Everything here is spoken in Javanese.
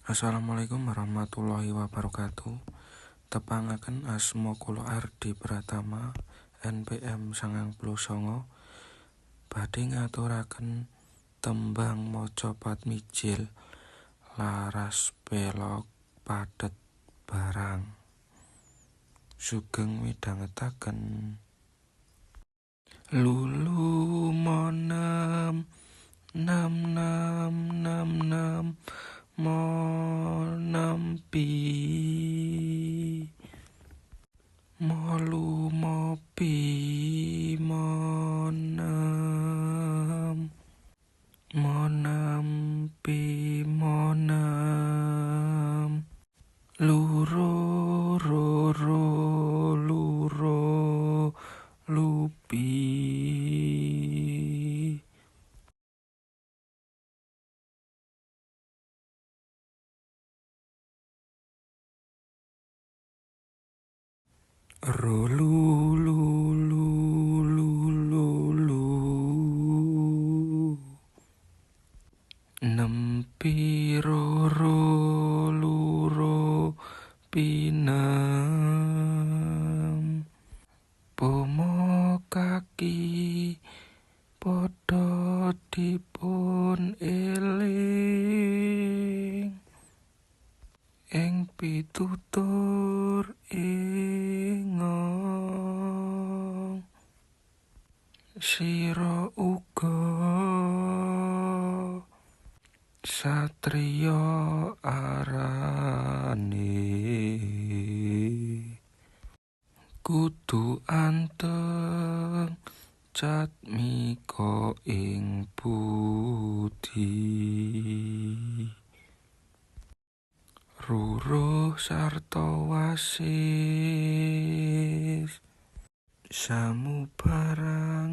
Assalamualaikum warahmatullahi wabarakatuh. Tepangaken asma kula Ardi Pratama, NPM 99, badhe ngaturaken tembang maca patmijil laras pelog padhet barang. Sugeng midhangetaken. Lulu monem nam nam nam nam monempi molu mopi monem monempi monem luro roro luro lupi rolu lulu lulu nempi roro luro pinem pomo kaki padha dipun eling ing pitutur ingong sira uga satriya arane kudu anteng catmika ing budi ruruh sarta wasis samubarang